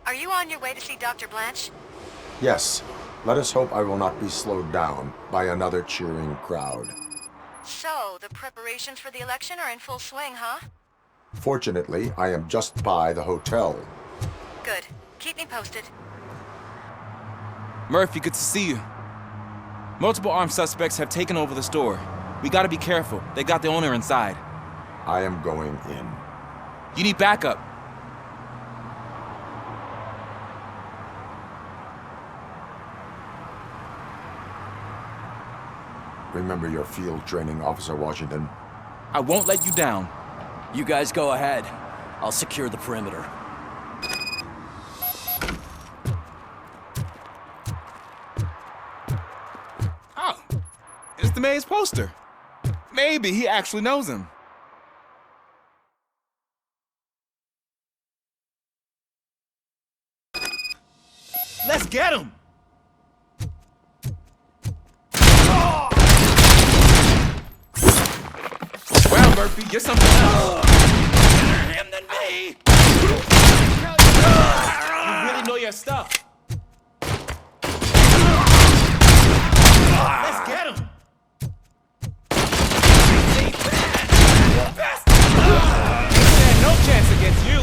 Are you on your way to see Dr. Blanche? Yes. Let us hope I will not be slowed down by another cheering crowd. So, the preparations for the election are in full swing, huh? Fortunately, I am just by the hotel. Good. Keep me posted. Murphy, good to see you. Multiple armed suspects have taken over the store. We gotta be careful. They got the owner inside. I am going in. You need backup. Remember your field training, Officer Washington. I won't let you down. You guys go ahead. I'll secure the perimeter. Oh, it's the mayor's poster. Maybe he actually knows him. Let's get him! Well, Murphy, you're something else. Better him than me! You really know your stuff. Let's get him! Stand no chance against you.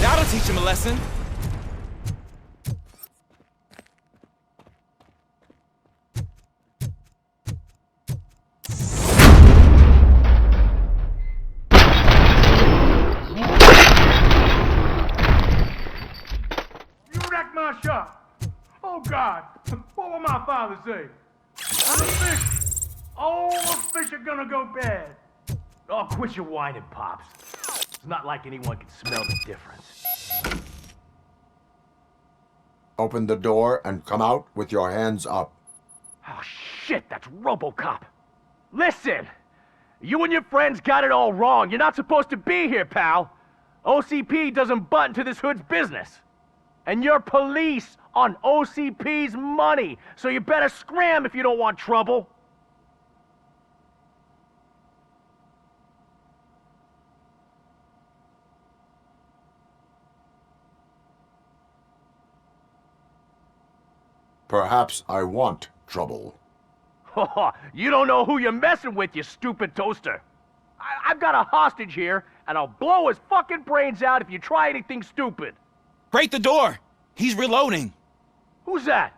That'll teach him a lesson. You wrecked my shop. Oh, God. What will my father say? The fish. All the fish are gonna go bad. Oh, quit your whining, Pops. It's not like anyone can smell the difference. Open the door and come out with your hands up. Oh, shit, that's RoboCop. Listen, you and your friends got it all wrong. You're not supposed to be here, pal. OCP doesn't butt into this hood's business. And you're police on OCP's money, so you better scram if you don't want trouble. Perhaps I want trouble. You don't know who you're messing with, you stupid toaster. I've got a hostage here, and I'll blow his fucking brains out if you try anything stupid. Break the door! He's reloading. Who's that?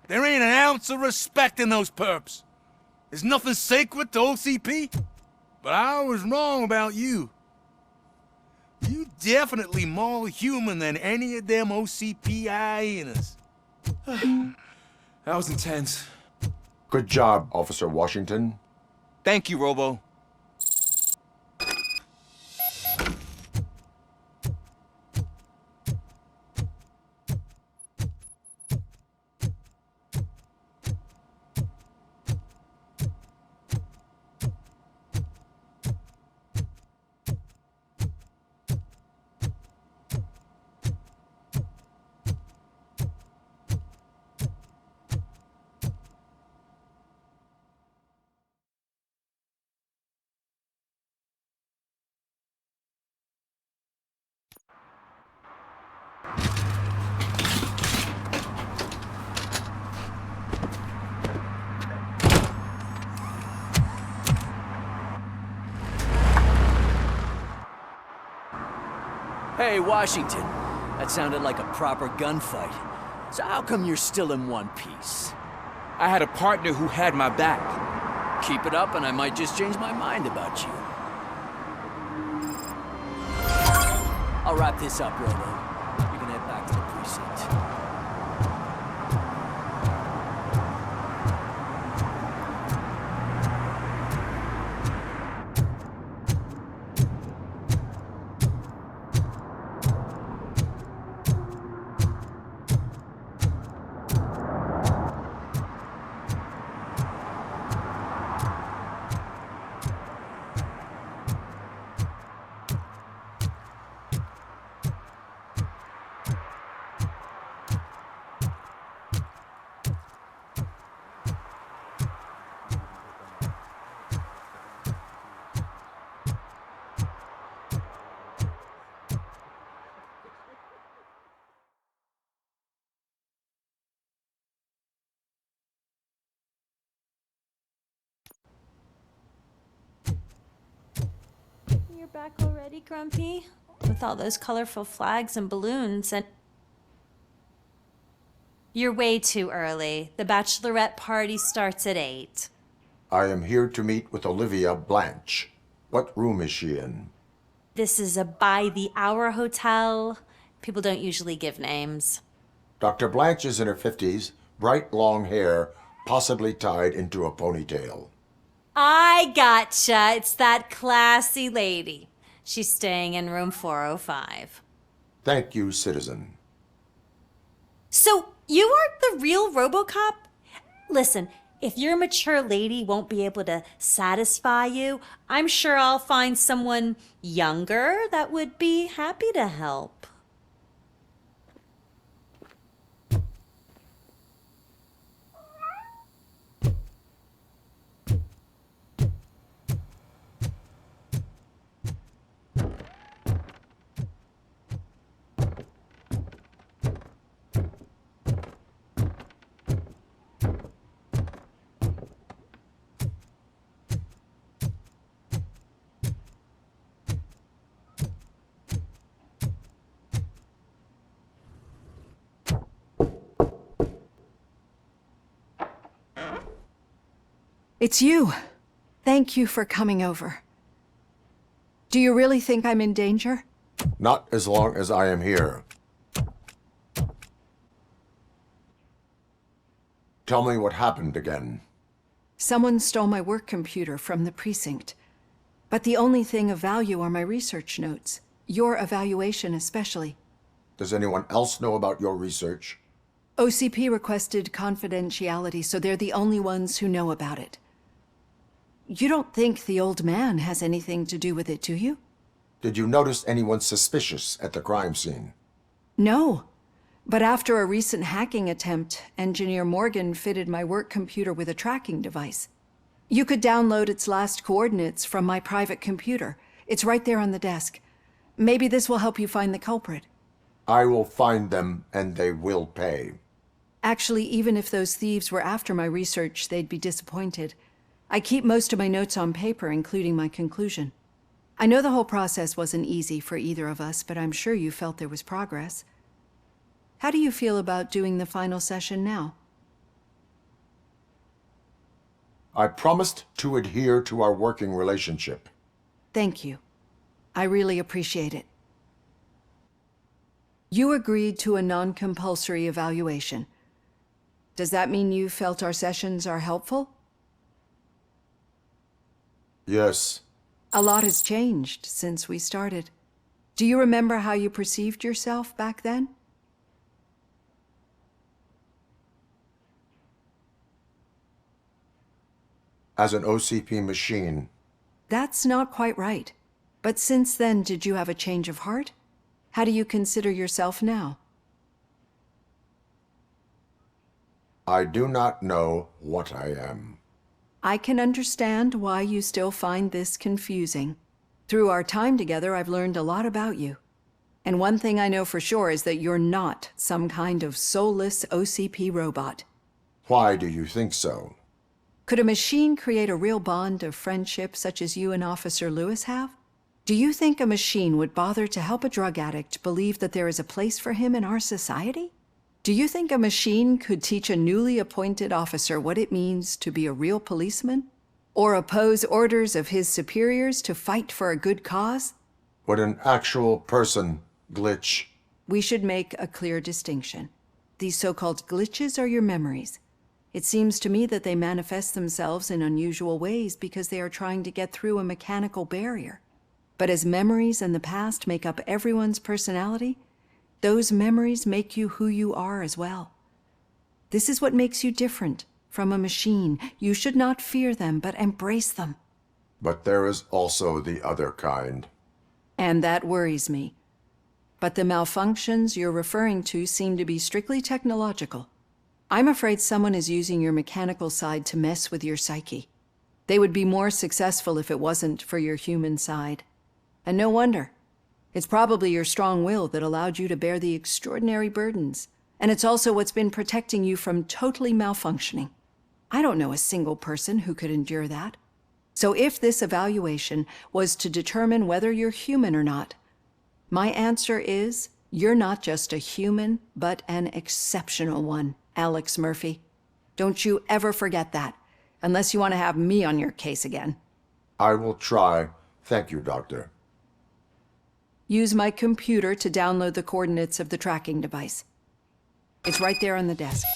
There ain't an ounce of respect in those perps. There's nothing sacred to OCP. But I was wrong about you. You definitely more human than any of them OCP hyenas. That was intense. Good job, Officer Washington. Thank you, Robo. Hey, Washington. That sounded like a proper gunfight. So how come you're still in one piece? I had a partner who had my back. Keep it up and I might just change my mind about you. I'll wrap this up, Robo. You can head back to the precinct. You're back already, Grumpy? With all those colorful flags and balloons and... You're way too early. The bachelorette party starts at 8. I am here to meet with Olivia Blanche. What room is she in? This is a by-the-hour hotel. People don't usually give names. Dr. Blanche is in her 50s, bright long hair, possibly tied into a ponytail. I gotcha. It's that classy lady. She's staying in room 405. Thank you, citizen. So, you aren't the real RoboCop? Listen, if your mature lady won't be able to satisfy you, I'm sure I'll find someone younger that would be happy to help. It's you. Thank you for coming over. Do you really think I'm in danger? Not as long as I am here. Tell me what happened again. Someone stole my work computer from the precinct. But the only thing of value are my research notes. Your evaluation especially. Does anyone else know about your research? OCP requested confidentiality, so they're the only ones who know about it. You don't think the old man has anything to do with it, do you? Did you notice anyone suspicious at the crime scene? No. But after a recent hacking attempt, Engineer Morgan fitted my work computer with a tracking device. You could download its last coordinates from my private computer. It's right there on the desk. Maybe this will help you find the culprit. I will find them, and they will pay. Actually, even if those thieves were after my research, they'd be disappointed. I keep most of my notes on paper, including my conclusion. I know the whole process wasn't easy for either of us, but I'm sure you felt there was progress. How do you feel about doing the final session now? I promised to adhere to our working relationship. Thank you. I really appreciate it. You agreed to a non-compulsory evaluation. Does that mean you felt our sessions are helpful? Yes. A lot has changed since we started. Do you remember how you perceived yourself back then? As an OCP machine. That's not quite right. But since then, did you have a change of heart? How do you consider yourself now? I do not know what I am. I can understand why you still find this confusing. Through our time together, I've learned a lot about you. And one thing I know for sure is that you're not some kind of soulless OCP robot. Why do you think so? Could a machine create a real bond of friendship such as you and Officer Lewis have? Do you think a machine would bother to help a drug addict believe that there is a place for him in our society? Do you think a machine could teach a newly appointed officer what it means to be a real policeman? Or oppose orders of his superiors to fight for a good cause? Would an actual person glitch? We should make a clear distinction. These so-called glitches are your memories. It seems to me that they manifest themselves in unusual ways because they are trying to get through a mechanical barrier. But as memories in the past make up everyone's personality, those memories make you who you are as well. This is what makes you different from a machine. You should not fear them, but embrace them. But there is also the other kind. And that worries me. But the malfunctions you're referring to seem to be strictly technological. I'm afraid someone is using your mechanical side to mess with your psyche. They would be more successful if it wasn't for your human side. And no wonder. It's probably your strong will that allowed you to bear the extraordinary burdens. And it's also what's been protecting you from totally malfunctioning. I don't know a single person who could endure that. So if this evaluation was to determine whether you're human or not, my answer is you're not just a human, but an exceptional one, Alex Murphy. Don't you ever forget that, unless you want to have me on your case again. I will try. Thank you, Doctor. Use my computer to download the coordinates of the tracking device. It's right there on the desk.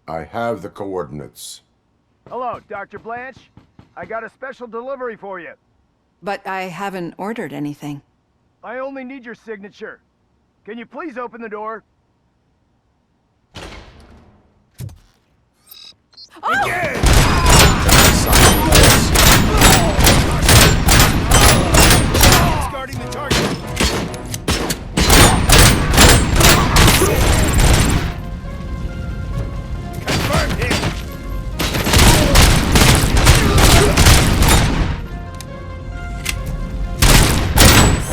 I have the coordinates. Hello, Dr. Blanche. I got a special delivery for you. But I haven't ordered anything. I only need your signature. Can you please open the door? Guarding the target. Confirmed hit.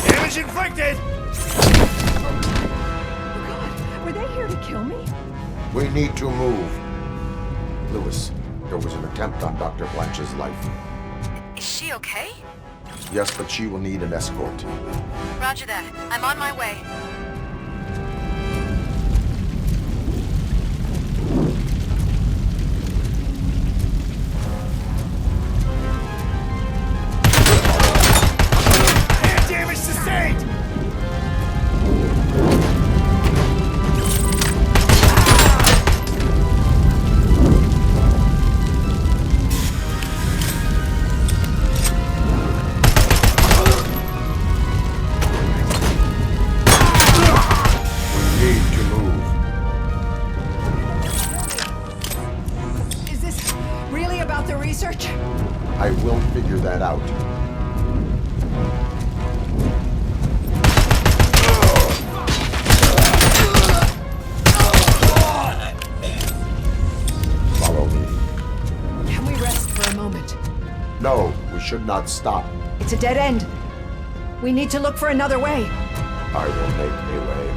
Damage inflicted. Oh God, were they here to kill me? We need to move. Lewis, there was an attempt on Dr. Blanche's life. Is she okay? Yes, but she will need an escort. Roger that. I'm on my way. Hand damage sustained. We need to move. Is this really about the research? I will figure that out. Follow me. Can we rest for a moment? No, we should not stop. It's a dead end. We need to look for another way. I will make a way.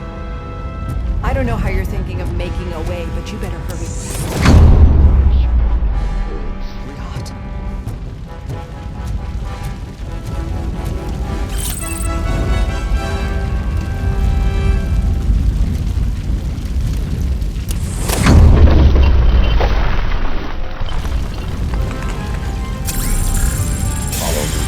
I don't know how you're thinking of making a way, but you better hurry. God. Follow me.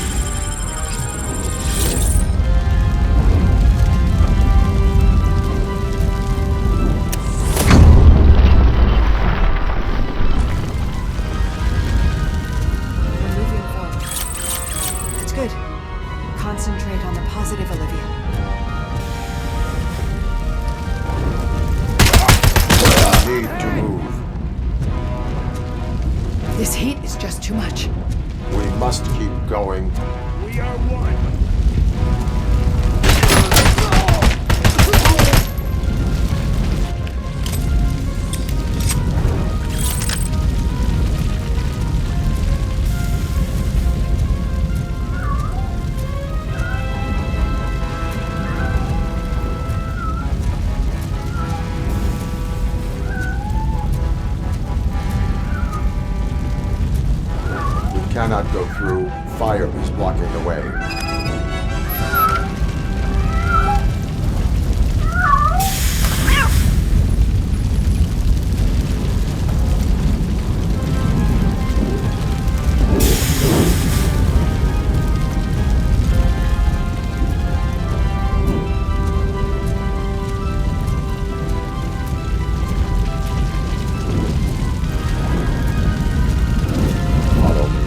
We're moving forward. That's good. Concentrate on the positive, Olivia. We need to move. This heat is just too much. We must keep going. We are one. We cannot go through. Fire is blocking the way. Follow me.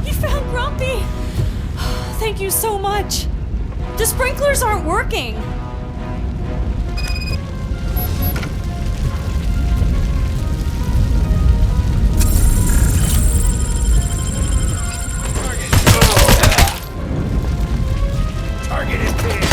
You found Grumpy! Thank you so much. The sprinklers aren't working. Target is pinned.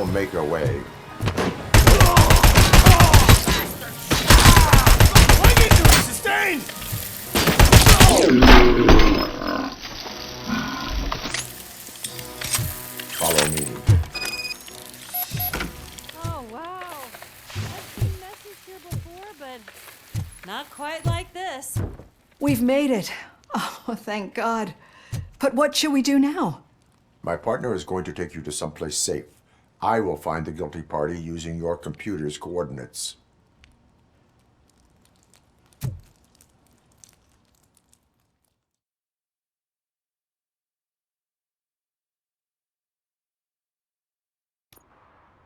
will make a way. What are you doing? Sustain! Follow me. Oh, wow. I've seen messes here before, but not quite like this. We've made it. Oh, thank God. But what should we do now? My partner is going to take you to someplace safe. I will find the guilty party using your computer's coordinates.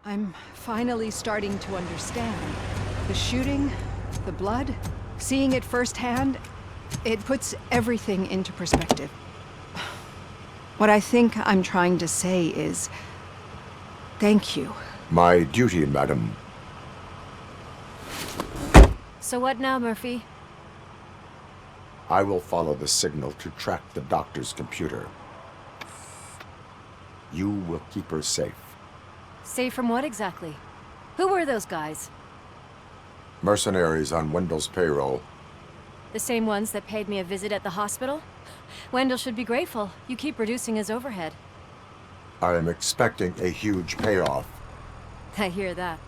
I'm finally starting to understand. The shooting, the blood, seeing it firsthand, it puts everything into perspective. What I think I'm trying to say is, thank you. My duty, madam. So what now, Murphy? I will follow the signal to track the doctor's computer. You will keep her safe. Safe from what exactly? Who were those guys? Mercenaries on Wendell's payroll. The same ones that paid me a visit at the hospital? Wendell should be grateful. You keep reducing his overhead. I am expecting a huge payoff. I hear that.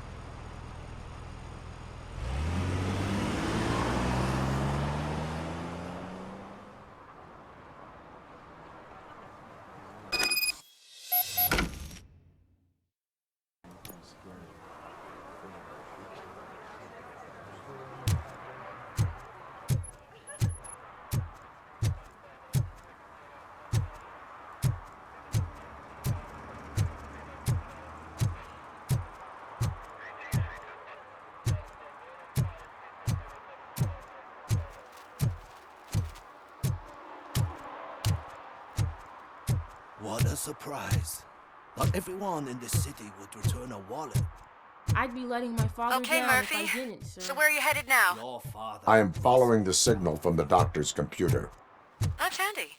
What a surprise. Not everyone in this city would return a wallet. I'd be letting my father Okay, down Murphy. if I didn't, sir. So where are you headed now? Your father. I am following the signal from the doctor's computer. That's handy.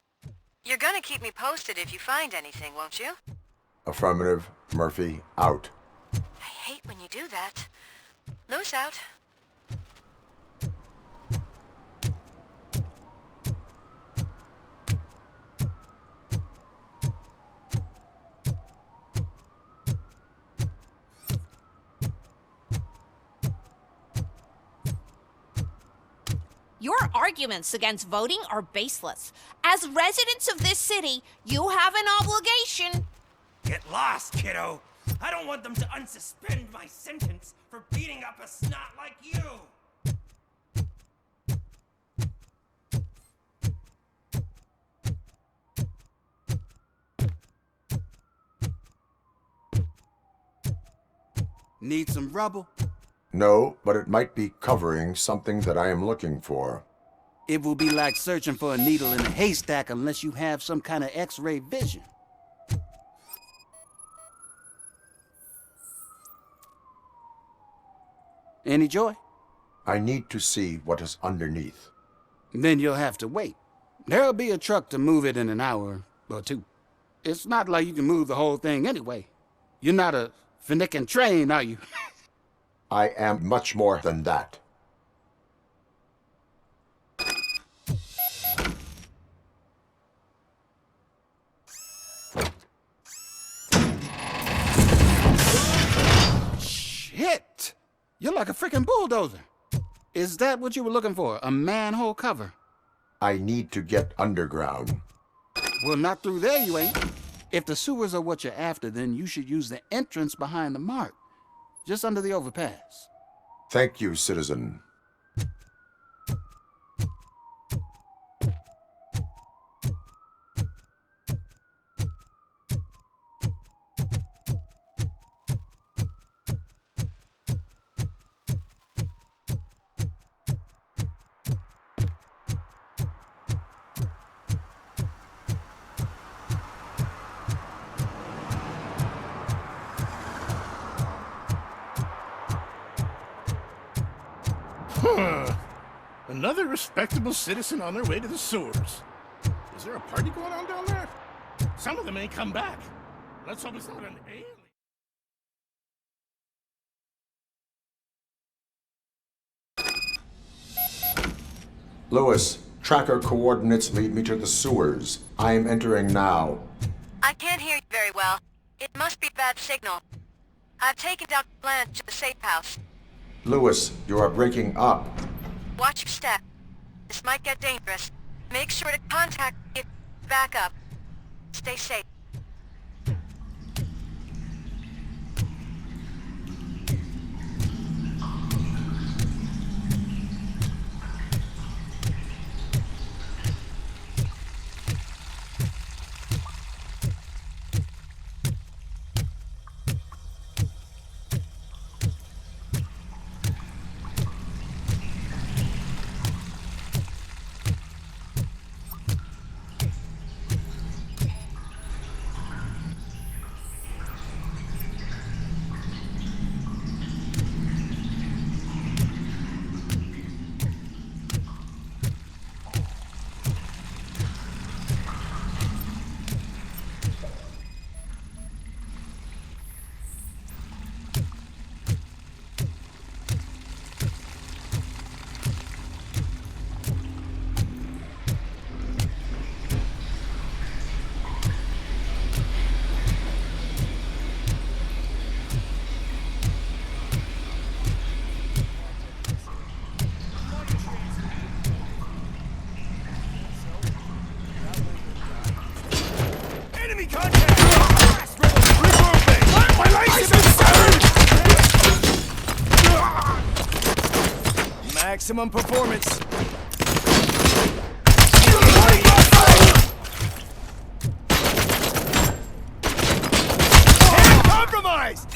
You're gonna keep me posted if you find anything, won't you? Affirmative. Murphy, out. I hate when you do that. Loose out. Your arguments against voting are baseless. As residents of this city, you have an obligation. Get lost, kiddo. I don't want them to unsuspend my sentence for beating up a snot like you. Need some rubble? No, but it might be covering something that I am looking for. It will be like searching for a needle in a haystack unless you have some kind of X-ray vision. Any joy? I need to see what is underneath. Then you'll have to wait. There'll be a truck to move it in an hour or two. It's not like you can move the whole thing anyway. You're not a finicking train, are you? I am much more than that. Shit! You're like a freaking bulldozer. Is that what you were looking for? A manhole cover? I need to get underground. Well, not through there, you ain't. If the sewers are what you're after, then you should use the entrance behind the mark. Just under the overpass. Thank you, citizen. Another respectable citizen on their way to the sewers. Is there a party going on down there? Some of them ain't come back. Let's hope it's not an alien. Lewis, tracker coordinates lead me to the sewers. I am entering now. I can't hear you very well. It must be bad signal. I've taken Dr. Blanche to the safe house. Lewis, you are breaking up. Watch your step. This might get dangerous. Make sure to contact me. Back up. Stay safe. Maximum performance. Compromised.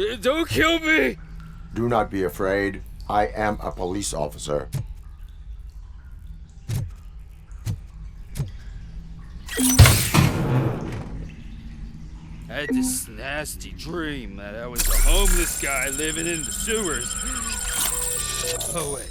Don't kill me! Do not be afraid. I am a police officer. I had this nasty dream that I was a homeless guy living in the sewers. Oh, wait.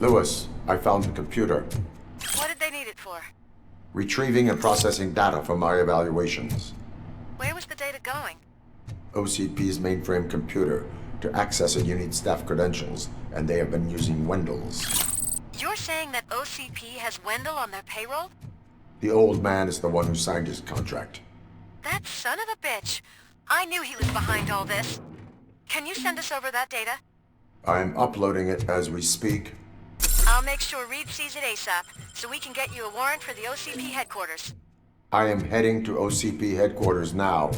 Lewis, I found the computer. What did they need it for? Retrieving and processing data from my evaluations. Where was the data going? OCP's mainframe computer. To access it, you need staff credentials, and they have been using Wendell's. You're saying that OCP has Wendell on their payroll? The old man is the one who signed his contract. That son of a bitch. I knew he was behind all this. Can you send us over that data? I'm uploading it as we speak. I'll make sure Reed sees it ASAP, so we can get you a warrant for the OCP headquarters. I am heading to OCP headquarters now.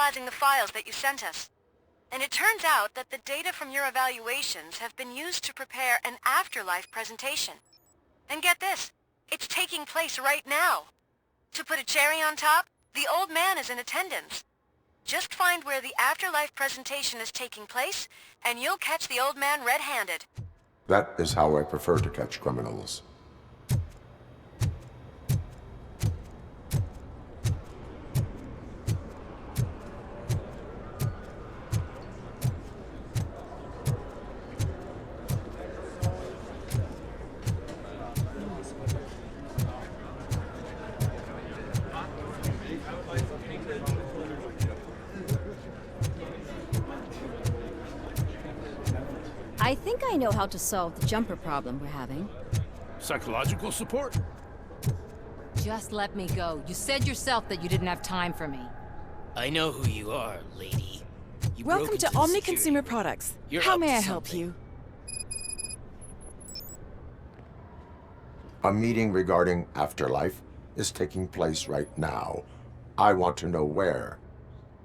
analyzing the files that you sent us. And it turns out that the data from your evaluations have been used to prepare an afterlife presentation. And get this, it's taking place right now. To put a cherry on top, the old man is in attendance. Just find where the afterlife presentation is taking place, and you'll catch the old man red-handed. That is how I prefer to catch criminals. I think I know how to solve the jumper problem we're having. Psychological support? Just let me go. You said yourself that you didn't have time for me. I know who you are, lady. You Welcome to Omni Consumer Products. How may I help you? A meeting regarding afterlife is taking place right now. I want to know where.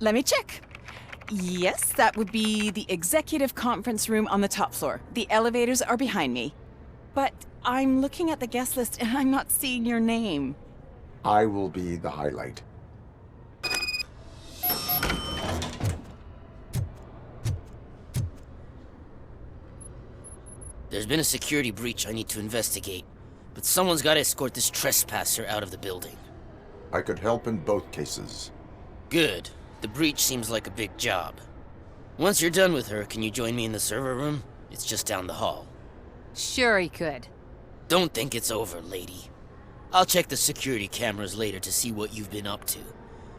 Let me check. Yes, that would be the executive conference room on the top floor. The elevators are behind me. But I'm looking at the guest list and I'm not seeing your name. I will be the highlight. There's been a security breach I need to investigate, but someone's got to escort this trespasser out of the building. I could help in both cases. Good. The breach seems like a big job. Once you're done with her, can you join me in the server room? It's just down the hall. Sure he could. Don't think it's over, lady. I'll check the security cameras later to see what you've been up to.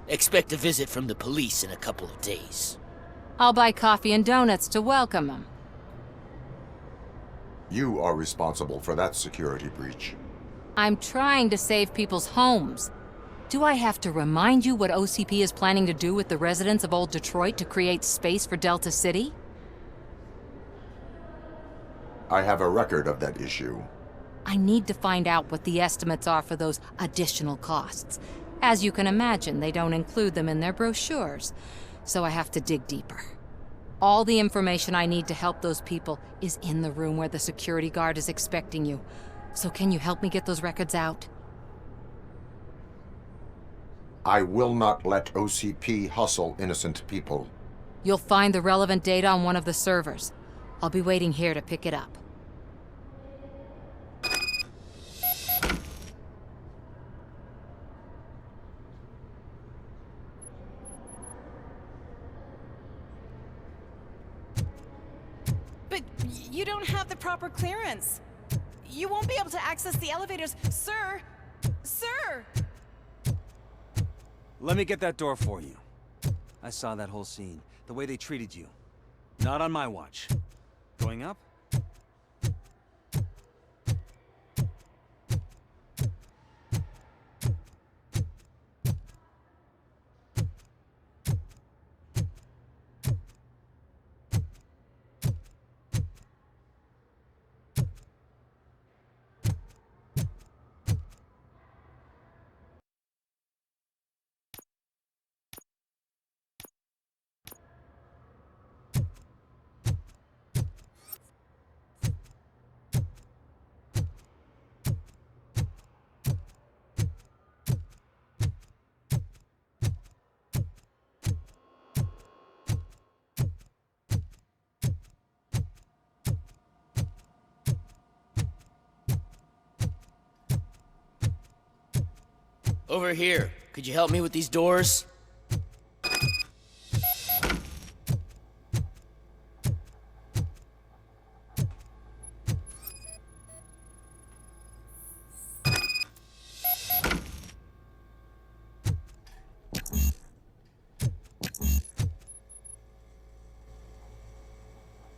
Expect a visit from the police in a couple of days. I'll buy coffee and donuts to welcome him. You are responsible for that security breach. I'm trying to save people's homes. Do I have to remind you what OCP is planning to do with the residents of Old Detroit to create space for Delta City? I have a record of that issue. I need to find out what the estimates are for those additional costs. As you can imagine, they don't include them in their brochures, so I have to dig deeper. All the information I need to help those people is in the room where the security guard is expecting you. So can you help me get those records out? I will not let OCP hustle innocent people. You'll find the relevant data on one of the servers. I'll be waiting here to pick it up. But you don't have the proper clearance. You won't be able to access the elevators. Sir! Sir! Let me get that door for you. I saw that whole scene. The way they treated you. Not on my watch. Going up? Over here. Could you help me with these doors?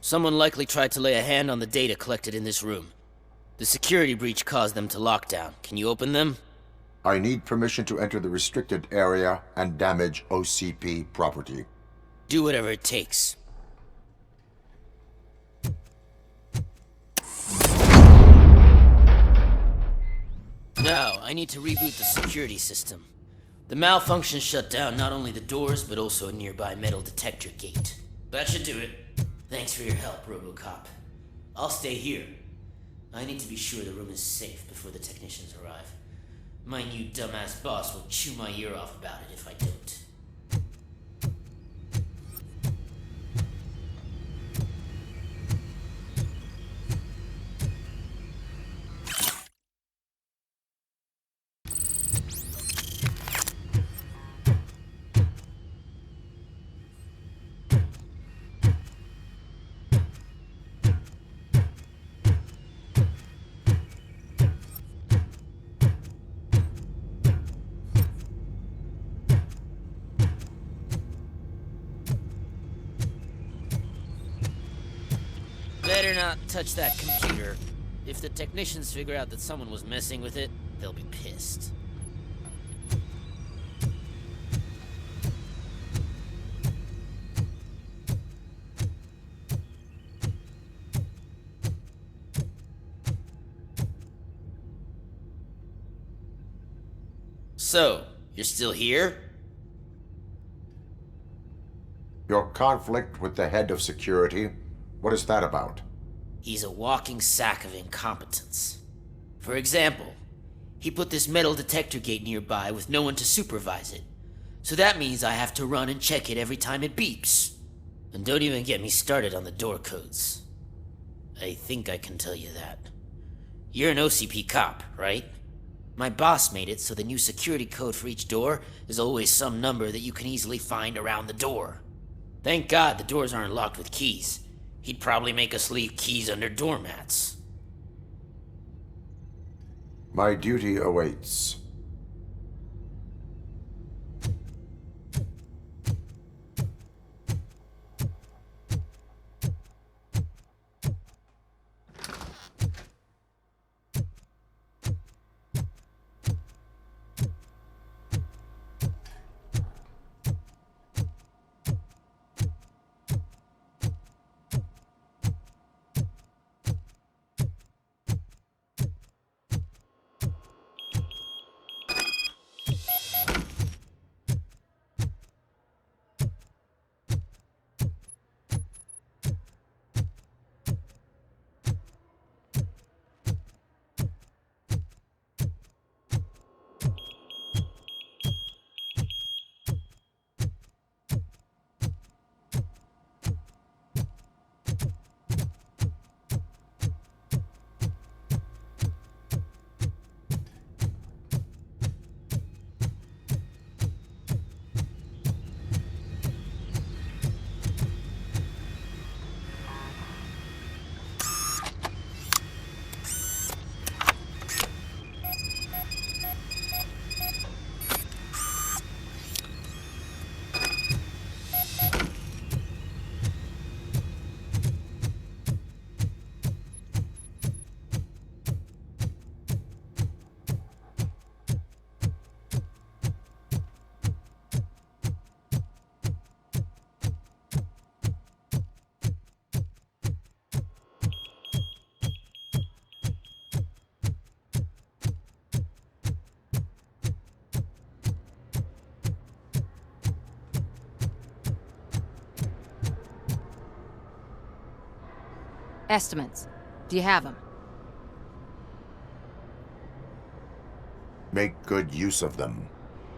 Someone likely tried to lay a hand on the data collected in this room. The security breach caused them to lock down. Can you open them? I need permission to enter the restricted area and damage OCP property. Do whatever it takes. Now, I need to reboot the security system. The malfunction shut down not only the doors, but also a nearby metal detector gate. That should do it. Thanks for your help, RoboCop. I'll stay here. I need to be sure the room is safe before the technicians arrive. My new dumbass boss will chew my ear off about it if I don't. Better not touch that computer. If the technicians figure out that someone was messing with it, they'll be pissed. So, you're still here? Your conflict with the head of security, what is that about? He's a walking sack of incompetence. For example, he put this metal detector gate nearby with no one to supervise it. So that means I have to run and check it every time it beeps. And don't even get me started on the door codes. I think I can tell you that. You're an OCP cop, right? My boss made it so the new security code for each door is always some number that you can easily find around the door. Thank God the doors aren't locked with keys. He'd probably make us leave keys under doormats. My duty awaits. Estimates. Do you have them? Make good use of them.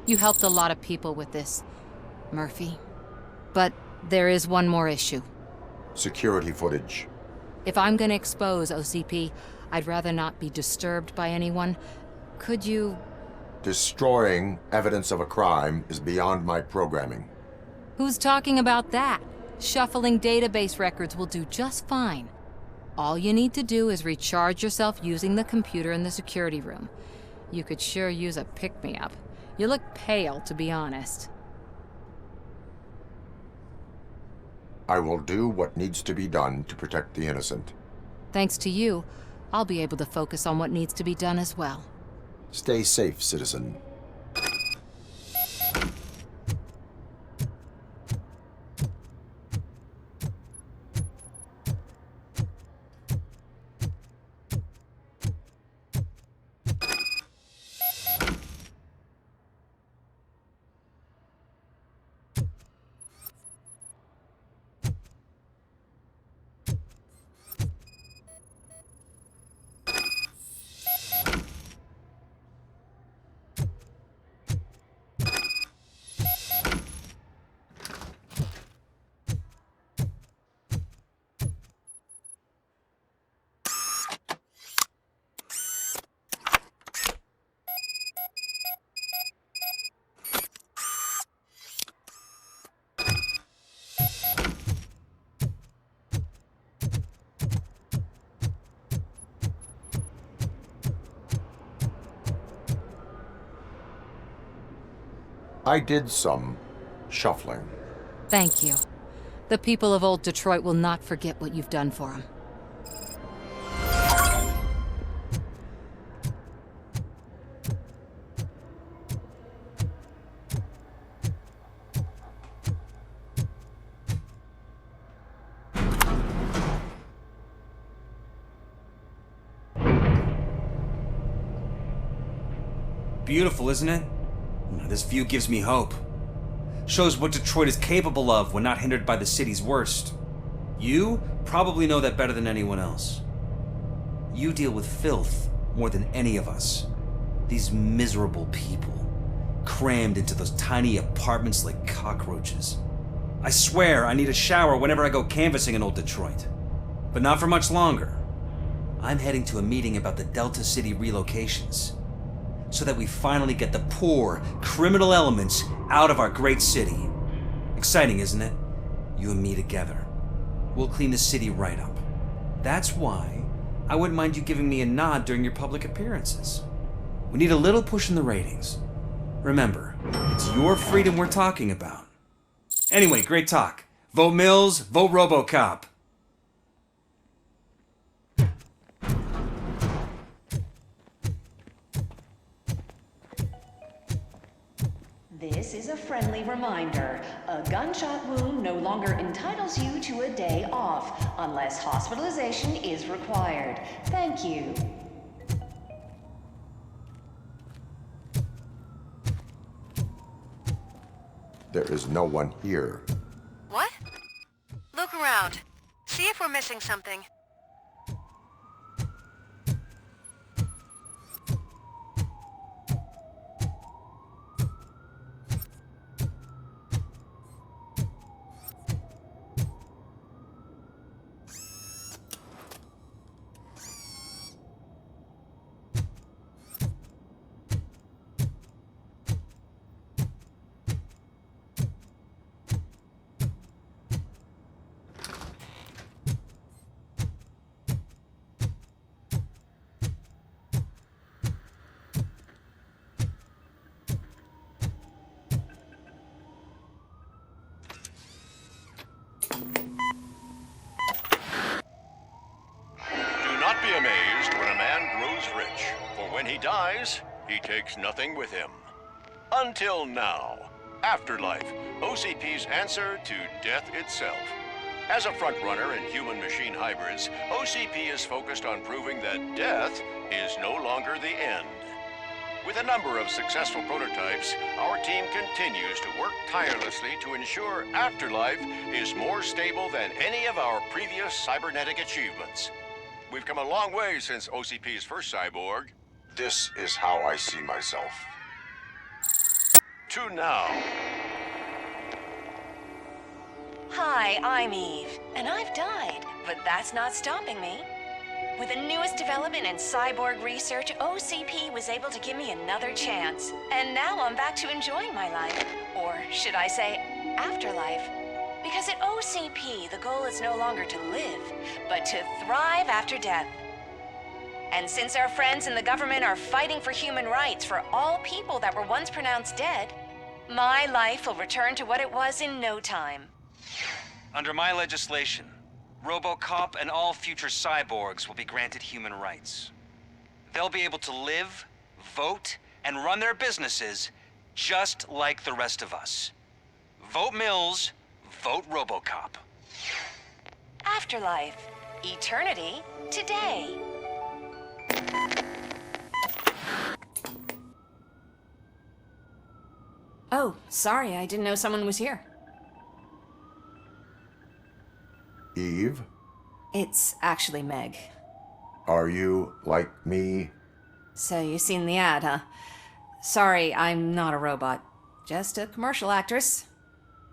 You helped a lot of people with this, Murphy. But there is one more issue. Security footage. If I'm gonna expose OCP, I'd rather not be disturbed by anyone. Could you... Destroying evidence of a crime is beyond my programming. Who's talking about that? Shuffling database records will do just fine. All you need to do is recharge yourself using the computer in the security room. You could sure use a pick-me-up. You look pale, to be honest. I will do what needs to be done to protect the innocent. Thanks to you, I'll be able to focus on what needs to be done as well. Stay safe, citizen. I did some shuffling. Thank you. The people of old Detroit will not forget what you've done for them. Beautiful, isn't it? This view gives me hope. Shows what Detroit is capable of when not hindered by the city's worst. You probably know that better than anyone else. You deal with filth more than any of us. These miserable people, crammed into those tiny apartments like cockroaches. I swear I need a shower whenever I go canvassing in old Detroit. But not for much longer. I'm heading to a meeting about the Delta City relocations, so that we finally get the poor, criminal elements out of our great city. Exciting, isn't it? You and me together. We'll clean the city right up. That's why I wouldn't mind you giving me a nod during your public appearances. We need a little push in the ratings. Remember, it's your freedom we're talking about. Anyway, great talk. Vote Mills, vote RoboCop. This is a friendly reminder. A gunshot wound no longer entitles you to a day off, unless hospitalization is required. Thank you. There is no one here. What? Look around. See if we're missing something. When he dies, he takes nothing with him. Until now. Afterlife, OCP's answer to death itself. As a frontrunner in human-machine hybrids, OCP is focused on proving that death is no longer the end. With a number of successful prototypes, our team continues to work tirelessly to ensure Afterlife is more stable than any of our previous cybernetic achievements. We've come a long way since OCP's first cyborg. This is how I see myself. To now. Hi, I'm Eve, and I've died, but that's not stopping me. With the newest development in cyborg research, OCP was able to give me another chance. And now I'm back to enjoying my life. Or should I say, afterlife. Because at OCP, the goal is no longer to live, but to thrive after death. And since our friends in the government are fighting for human rights for all people that were once pronounced dead, my life will return to what it was in no time. Under my legislation, RoboCop and all future cyborgs will be granted human rights. They'll be able to live, vote, and run their businesses just like the rest of us. Vote Mills, vote RoboCop. Afterlife. Eternity. Today. Oh, sorry, I didn't know someone was here. Eve? It's actually Meg. Are you like me? So you've seen the ad, huh? Sorry, I'm not a robot. Just a commercial actress.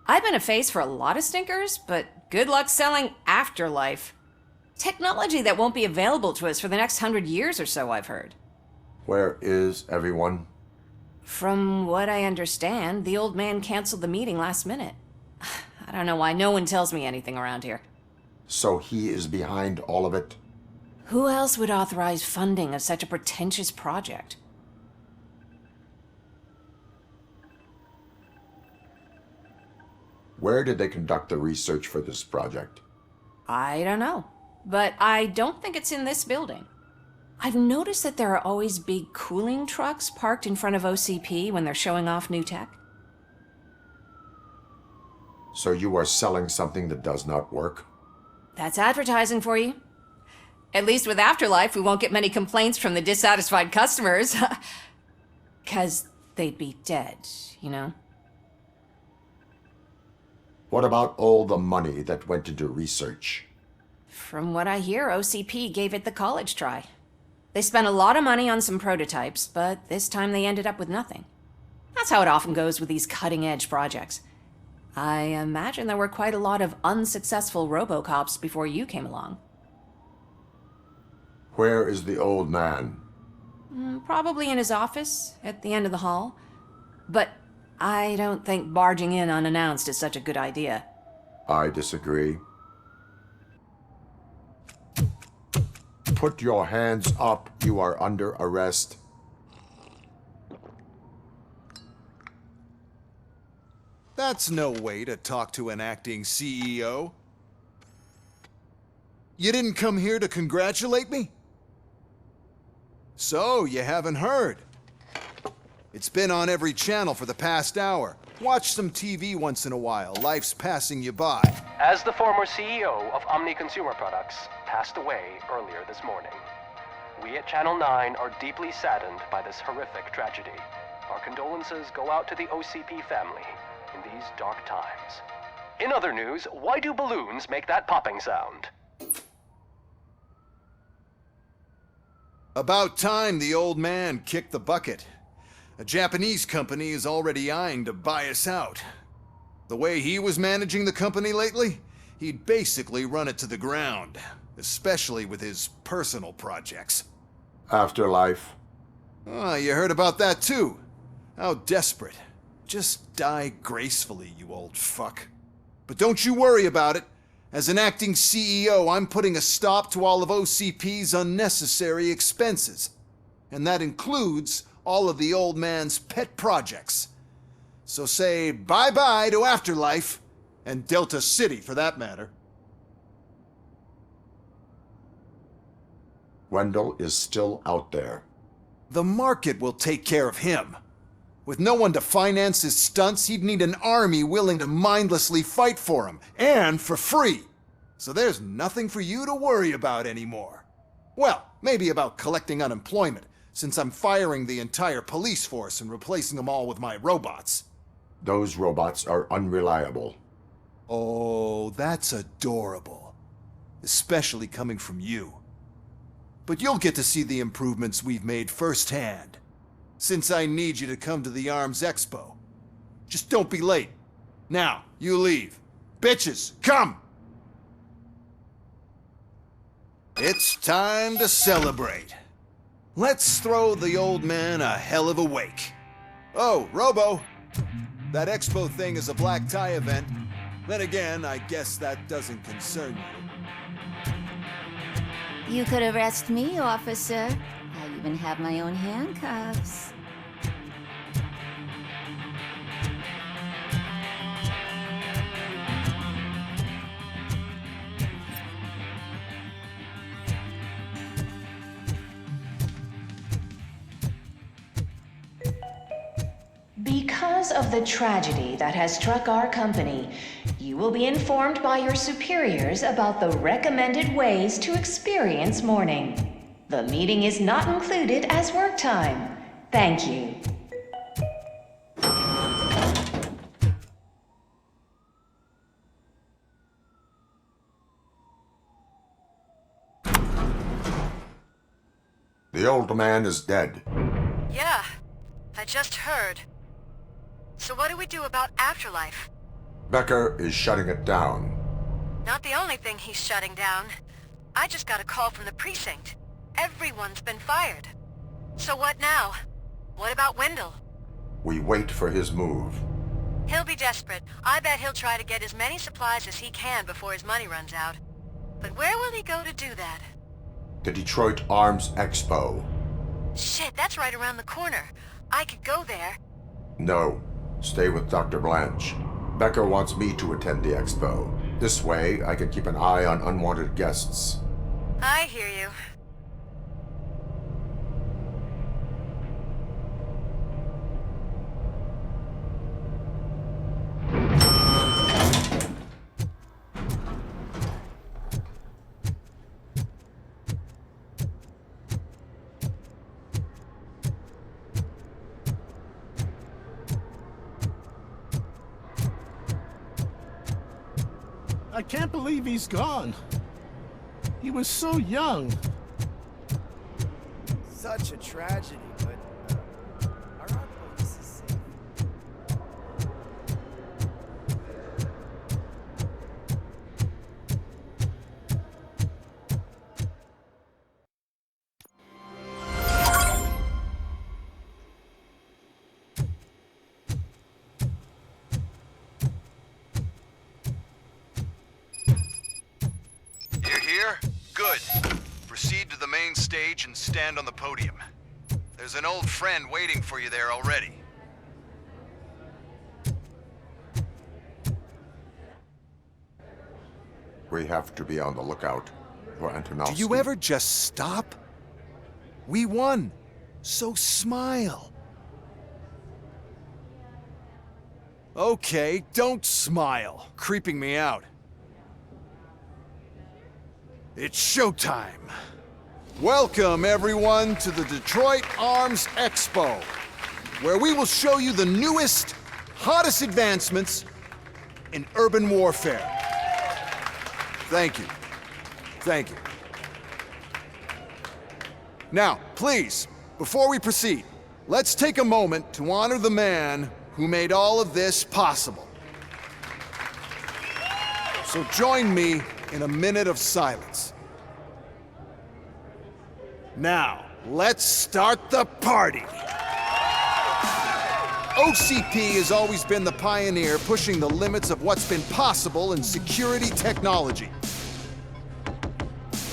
I've been a face for a lot of stinkers, but good luck selling Afterlife. Technology that won't be available to us for the next 100 years or so, I've heard. Where is everyone? From what I understand, the old man canceled the meeting last minute. I don't know why no one tells me anything around here. So he is behind all of it? Who else would authorize funding of such a pretentious project? Where did they conduct the research for this project? I don't know, but I don't think it's in this building. I've noticed that there are always big cooling trucks parked in front of OCP when they're showing off new tech. So you are selling something that does not work? That's advertising for you. At least with Afterlife, we won't get many complaints from the dissatisfied customers. 'Cause they'd be dead, you know? What about all the money that went into research? From what I hear, OCP gave it the college try. They spent a lot of money on some prototypes, but this time they ended up with nothing. That's how it often goes with these cutting-edge projects. I imagine there were quite a lot of unsuccessful RoboCops before you came along. Where is the old man? Probably in his office, at the end of the hall. But I don't think barging in unannounced is such a good idea. I disagree. Put your hands up. You are under arrest. That's no way to talk to an acting CEO. You didn't come here to congratulate me? So, you haven't heard. It's been on every channel for the past hour. Watch some TV once in a while. Life's passing you by. As the former CEO of Omni Consumer Products passed away earlier this morning, we at Channel 9 are deeply saddened by this horrific tragedy. Our condolences go out to the OCP family in these dark times. In other news, why do balloons make that popping sound? About time the old man kicked the bucket. A Japanese company is already eyeing to buy us out. The way he was managing the company lately, he'd basically run it to the ground, especially with his personal projects. Afterlife. Oh, you heard about that too. How desperate. Just die gracefully, you old fuck. But don't you worry about it. As an acting CEO, I'm putting a stop to all of OCP's unnecessary expenses. And that includes all of the old man's pet projects. So say bye-bye to Afterlife, and Delta City for that matter. Wendell is still out there. The market will take care of him. With no one to finance his stunts, he'd need an army willing to mindlessly fight for him, and for free. So there's nothing for you to worry about anymore. Well, maybe about collecting unemployment, since I'm firing the entire police force and replacing them all with my robots. Those robots are unreliable. Oh, that's adorable. Especially coming from you. But you'll get to see the improvements we've made firsthand. Since I need you to come to the Arms Expo. Just don't be late. Now, you leave. Bitches, come! It's time to celebrate. Let's throw the old man a hell of a wake. Oh, Robo! That expo thing is a black tie event. Then again, I guess that doesn't concern you. You could arrest me, officer. I even have my own handcuffs. Because of the tragedy that has struck our company, you will be informed by your superiors about the recommended ways to experience mourning. The meeting is not included as work time. Thank you. The old man is dead. Yeah, I just heard. So what do we do about Afterlife? Becker is shutting it down. Not the only thing he's shutting down. I just got a call from the precinct. Everyone's been fired. So what now? What about Wendell? We wait for his move. He'll be desperate. I bet he'll try to get as many supplies as he can before his money runs out. But where will he go to do that? The Detroit Arms Expo. Shit, that's right around the corner. I could go there. No. Stay with Dr. Blanche. Becca wants me to attend the expo. This way, I can keep an eye on unwanted guests. I hear you. I can't believe he's gone. He was so young. Such a tragedy, but our outpost is safe. You're here? Good. Proceed to the main stage and stand on the podium. There's an old friend waiting for you there already. We have to be on the lookout for Antonovsky. Do you ever just stop? We won. So smile. Okay, don't smile. Creeping me out. It's showtime. Welcome, everyone, to the Detroit Arms Expo, where we will show you the newest, hottest advancements in urban warfare. Thank you. Thank you. Now, please, before we proceed, let's take a moment to honor the man who made all of this possible. So join me in a minute of silence. Now, let's start the party! OCP has always been the pioneer pushing the limits of what's been possible in security technology.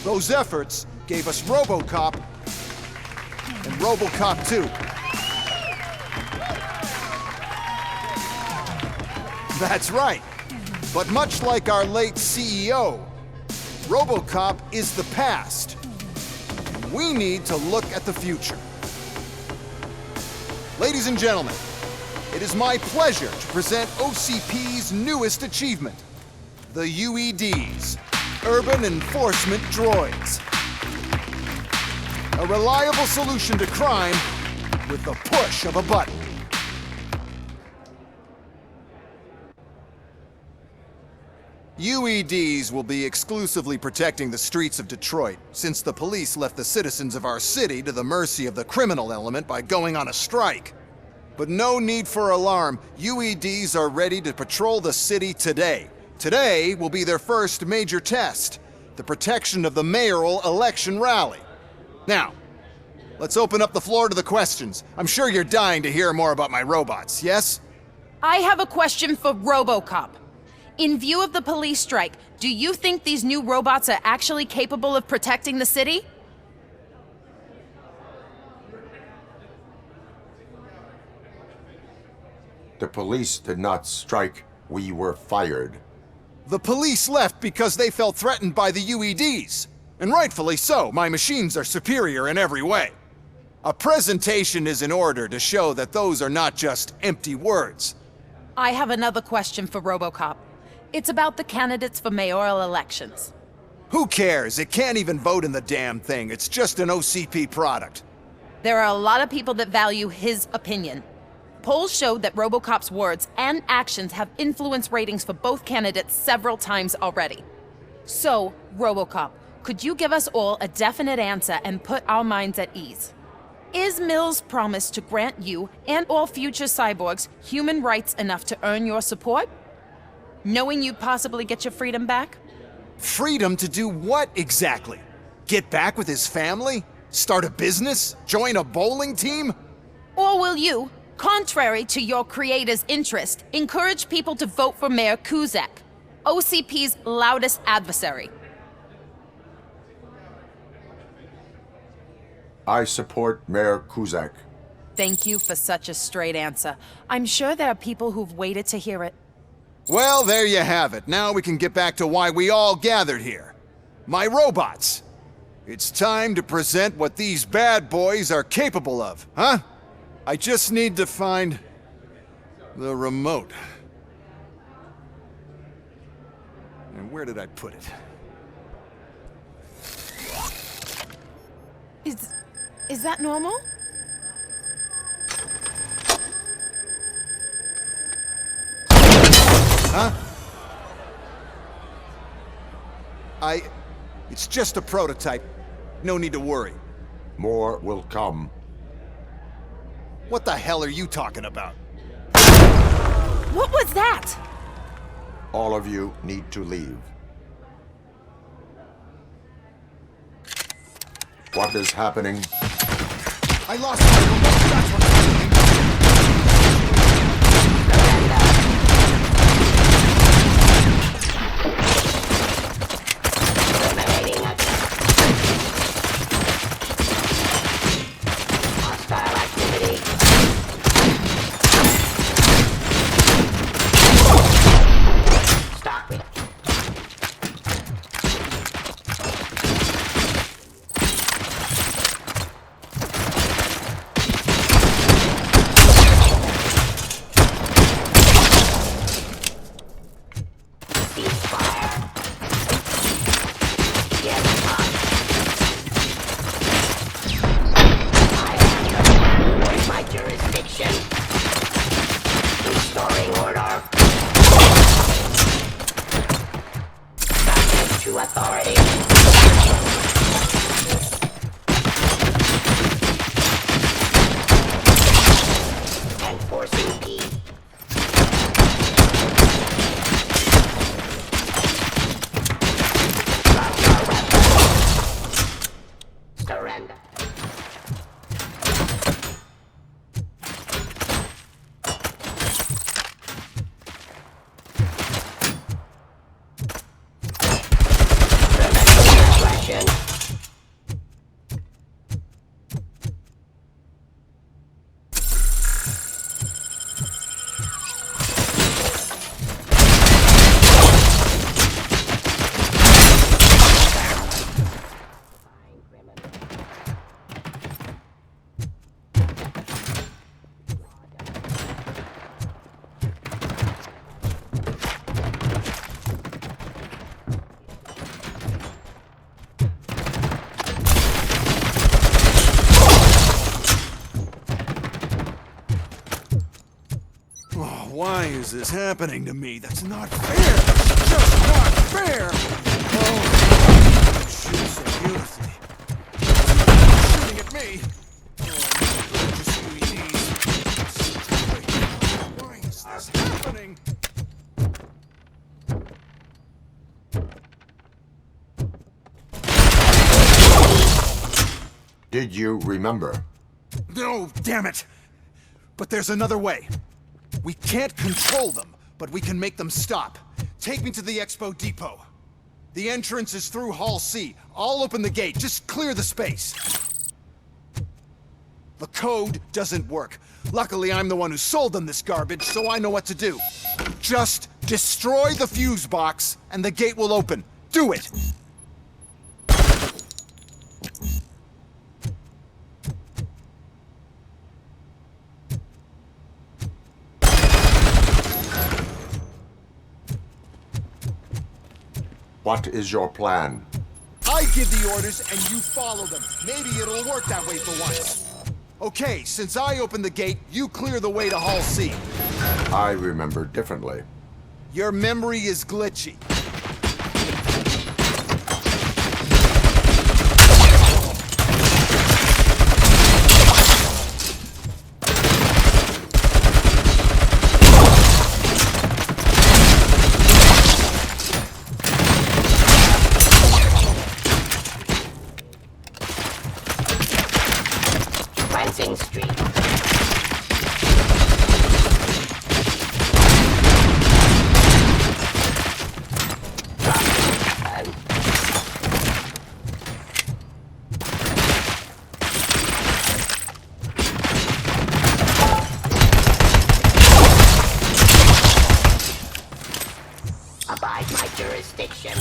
Those efforts gave us RoboCop and RoboCop 2. That's right. But much like our late CEO, RoboCop is the past. We need to look at the future. Ladies and gentlemen, it is my pleasure to present OCP's newest achievement, the UEDs, Urban Enforcement Droids. A reliable solution to crime with the push of a button. UEDs will be exclusively protecting the streets of Detroit, since the police left the citizens of our city to the mercy of the criminal element by going on a strike. But no need for alarm. UEDs are ready to patrol the city today. Today will be their first major test, the protection of the mayoral election rally. Now, let's open up the floor to the questions. I'm sure you're dying to hear more about my robots, yes? I have a question for RoboCop. In view of the police strike, do you think these new robots are actually capable of protecting the city? The police did not strike. We were fired. The police left because they felt threatened by the UEDs. And rightfully so. My machines are superior in every way. A presentation is in order to show that those are not just empty words. I have another question for RoboCop. It's about the candidates for mayoral elections. Who cares? It can't even vote in the damn thing. It's just an OCP product. There are a lot of people that value his opinion. Polls show that RoboCop's words and actions have influenced ratings for both candidates several times already. So, RoboCop, could you give us all a definite answer and put our minds at ease? Is Mills' promise to grant you and all future cyborgs human rights enough to earn your support? Knowing you'd possibly get your freedom back? Freedom to do what exactly? Get back with his family? Start a business? Join a bowling team? Or will you, contrary to your creator's interest, encourage people to vote for Mayor Kuzak, OCP's loudest adversary? I support Mayor Kuzak. Thank you for such a straight answer. I'm sure there are people who've waited to hear it. Well, there you have it. Now we can get back to why we all gathered here. My robots. It's time to present what these bad boys are capable of, huh? I just need to find the remote. And where did I put it? Is that normal? Huh? It's just a prototype. No need to worry. More will come. What the hell are you talking about? What was that? All of you need to leave. What is happening? I lost my remote. That's what's happening. Hostile activity. Stop it. Why is this happening to me? That's not fair! That's just not fair! Oh, it shoots so beautifully. It's shooting at me! Oh, just why is this happening? Did you remember? No, damn it! But there's another way. We can't control them, but we can make them stop. Take me to the Expo Depot. The entrance is through Hall C. I'll open the gate. Just clear the space. The code doesn't work. Luckily, I'm the one who sold them this garbage, so I know what to do. Just destroy the fuse box, and the gate will open. Do it! What is your plan? I give the orders and you follow them. Maybe it'll work that way for once. Okay, since I opened the gate, you clear the way to Hall C. I remember differently. Your memory is glitchy. Street. outside my jurisdiction.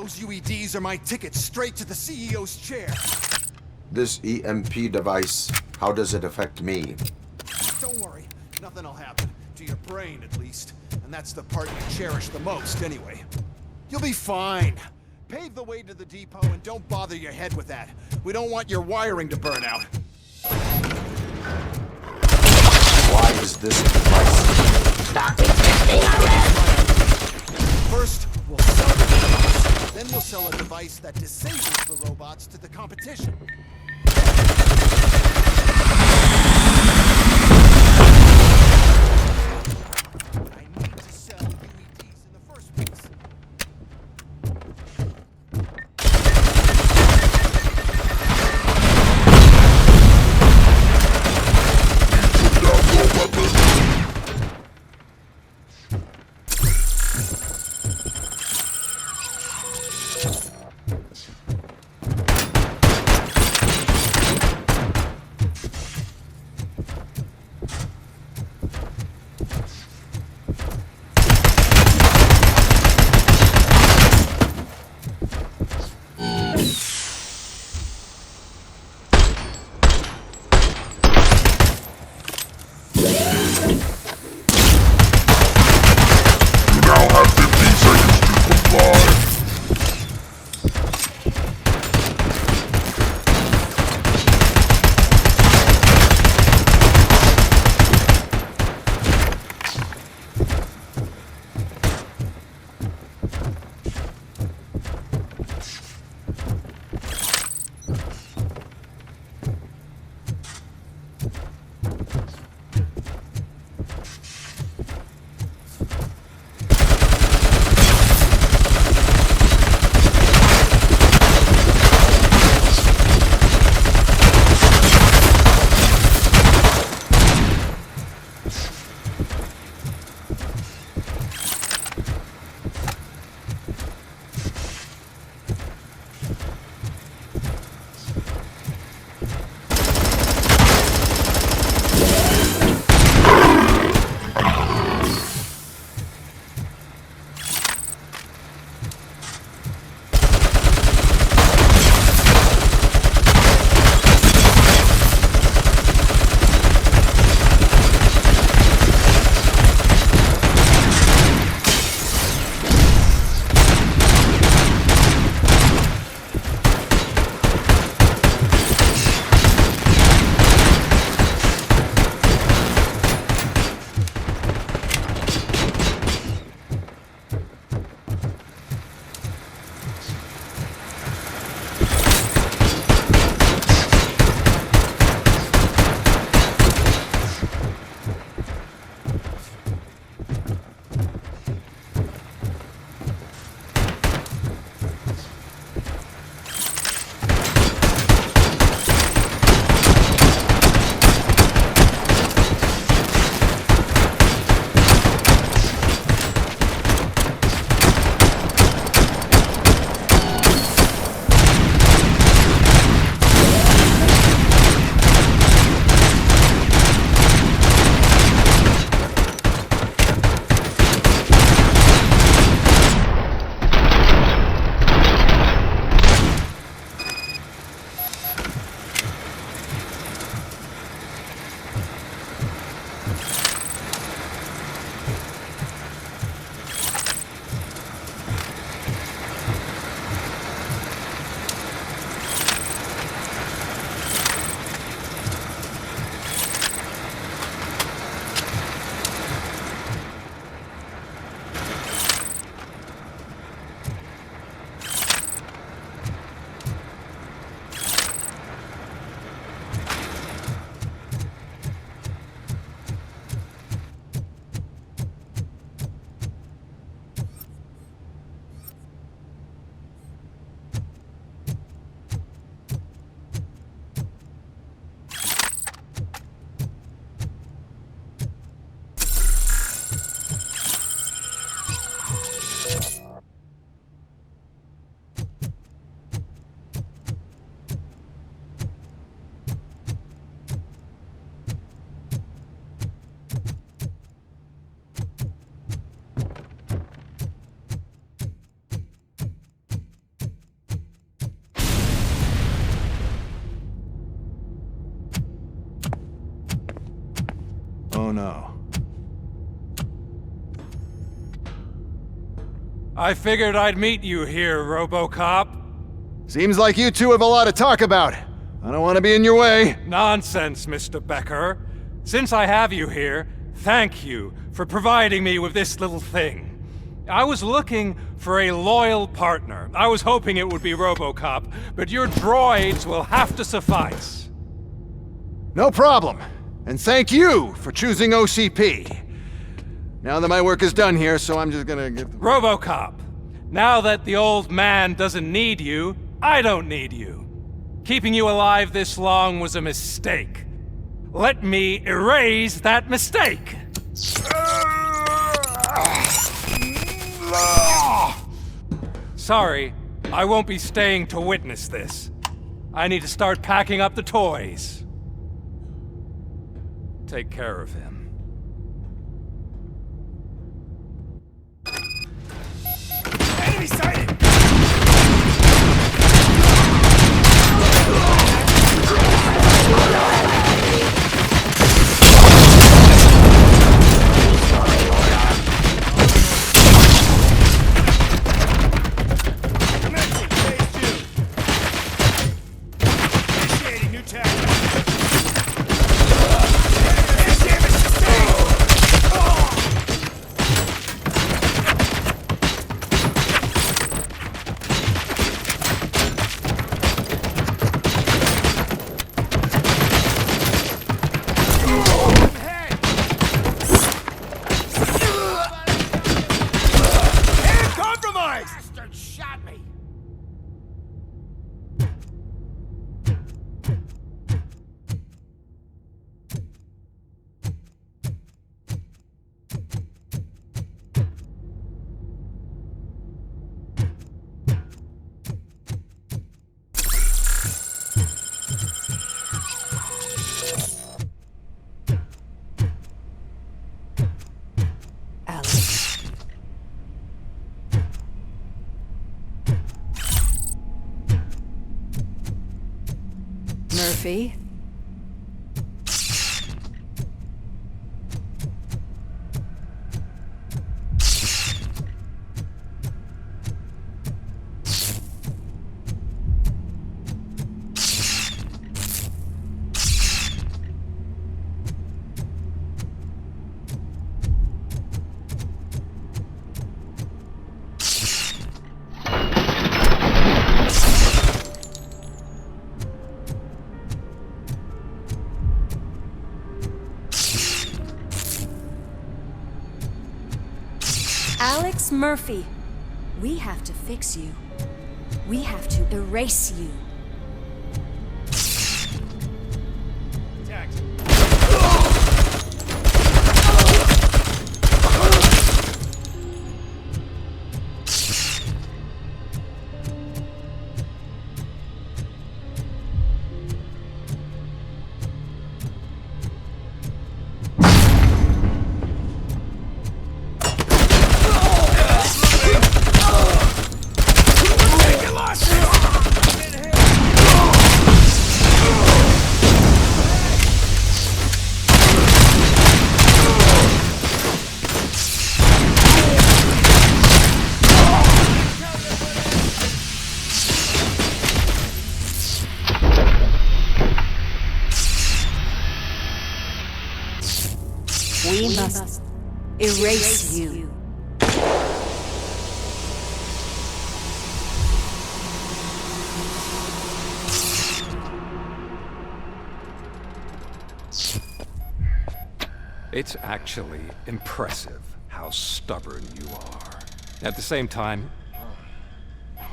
Those UEDs are my ticket straight to the CEO's chair. This EMP device, how does it affect me? Don't worry, nothing will happen. To your brain, at least. And that's the part you cherish the most, anyway. You'll be fine. Pave the way to the depot and don't bother your head with that. We don't want your wiring to burn out. Why is this a device? Stop existing already. First, we'll sell the device. Then we'll sell a device that disables the robots to the competition. I need to sell UEDs in the first place. no. I figured I'd meet you here, RoboCop. Seems like you two have a lot to talk about. I don't want to be in your way. Nonsense, Mr. Becker. Since I have you here, thank you for providing me with this little thing. I was looking for a loyal partner. I was hoping it would be RoboCop, but your droids will have to suffice. No problem. And thank you for choosing OCP. Now that my work is done here, so I'm just gonna get... RoboCop, now that the old man doesn't need you, I don't need you. Keeping you alive this long was a mistake. Let me erase that mistake! Sorry, I won't be staying to witness this. I need to start packing up the toys. Take care of him. Enemy sighted! Murphy? Alex Murphy, we have to fix you. We have to erase you. We must erase you. It's actually impressive how stubborn you are. At the same time,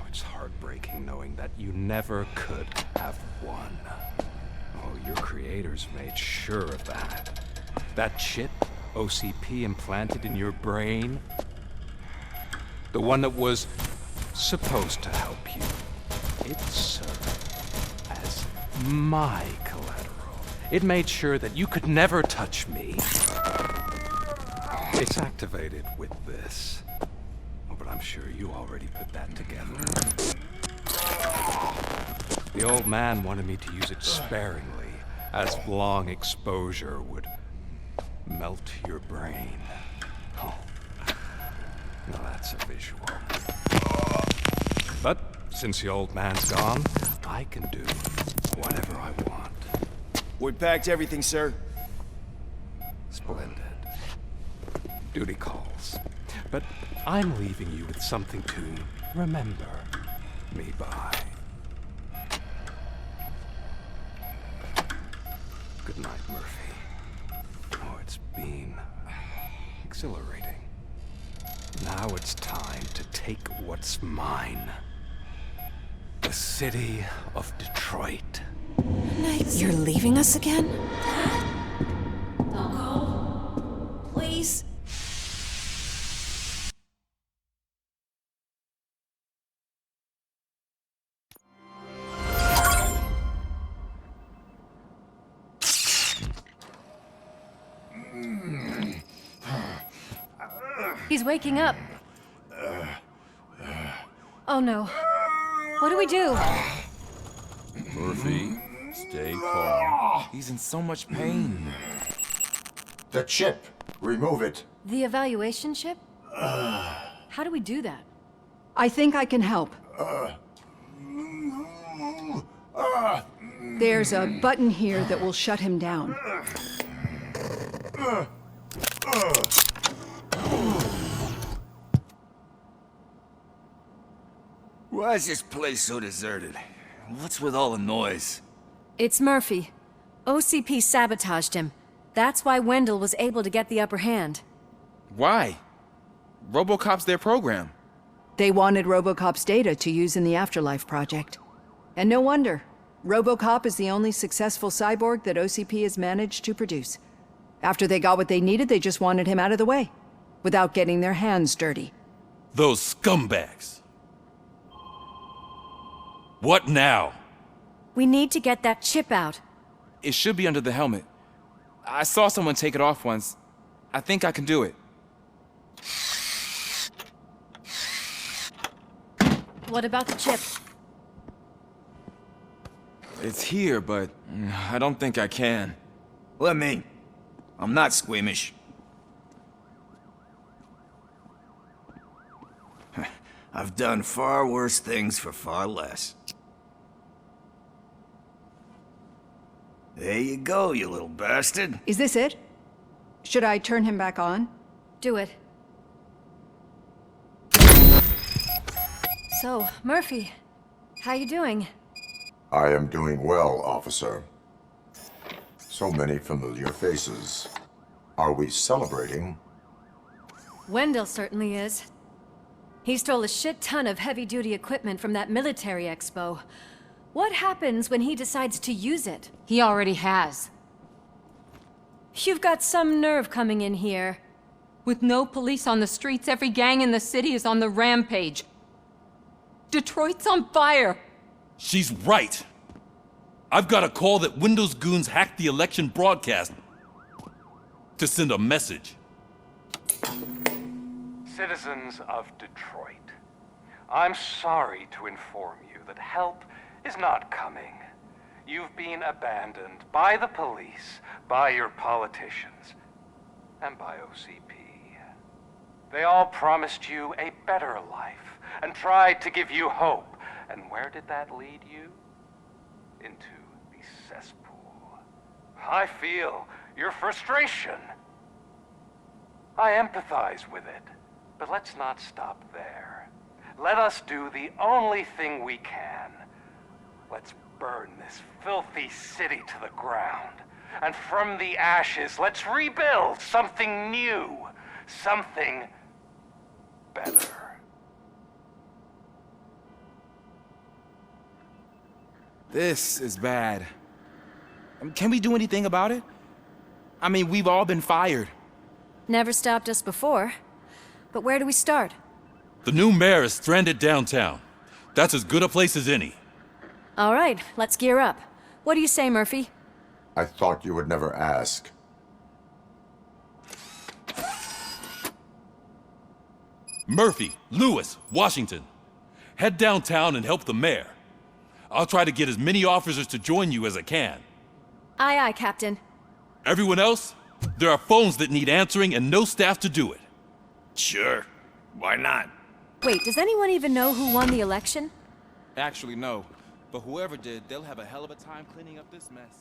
it's heartbreaking knowing that you never could have won. Oh, your creators made sure of that. That chip OCP implanted in your brain, the one that was supposed to help you, it served as my collateral. It made sure that you could never touch me. It's activated with this. Oh, but I'm sure you already put that together. The old man wanted me to use it sparingly, as long exposure would melt your brain. Oh, now that's a visual. But since the old man's gone, I can do whatever I want. We packed everything, sir. Splendid. Duty calls. But I'm leaving you with something to remember me by. Good night, Murphy. Oh, it's been exhilarating. Now it's time to take what's mine. The city of Detroit. You're leaving us again? Don't go. Please. He's waking up. Oh no. What do we do? Murphy, stay calm. He's in so much pain. The chip. Remove it. The evaluation chip? How do we do that? I think I can help. There's a button here that will shut him down. Why is this place so deserted? What's with all the noise? It's Murphy. OCP sabotaged him. That's why Wendell was able to get the upper hand. Why? RoboCop's their program. They wanted RoboCop's data to use in the Afterlife project. And no wonder. RoboCop is the only successful cyborg that OCP has managed to produce. After they got what they needed, they just wanted him out of the way, without getting their hands dirty. Those scumbags. What now? We need to get that chip out. It should be under the helmet. I saw someone take it off once. I think I can do it. What about the chip? It's here, but I don't think I can. Let me. I'm not squeamish. I've done far worse things for far less. There you go, you little bastard. Is this it? Should I turn him back on? Do it. So, Murphy, how you doing? I am doing well, officer. So many familiar faces. Are we celebrating? Wendell certainly is. He stole a shit ton of heavy-duty equipment from that military expo. What happens when he decides to use it? He already has. You've got some nerve coming in here. With no police on the streets, every gang in the city is on the rampage. Detroit's on fire! She's right! I've got a call that Windows goons hacked the election broadcast to send a message. Citizens of Detroit, I'm sorry to inform you that help is not coming. You've been abandoned by the police, by your politicians, and by OCP. They all promised you a better life and tried to give you hope. And where did that lead you? Into the cesspool. I feel your frustration. I empathize with it. But let's not stop there. Let us do the only thing we can. Let's burn this filthy city to the ground. And from the ashes, let's rebuild something new. Something better. This is bad. Can we do anything about it? I mean, we've all been fired. Never stopped us before. But where do we start? The new mayor is stranded downtown. That's as good a place as any. All right, let's gear up. What do you say, Murphy? I thought you would never ask. Murphy, Lewis, Washington. Head downtown and help the mayor. I'll try to get as many officers to join you as I can. Aye, aye, Captain. Everyone else, There are phones that need answering and no staff to do it. Sure. Why not? Wait, does anyone even know who won the election? Actually, no. But whoever did, they'll have a hell of a time cleaning up this mess.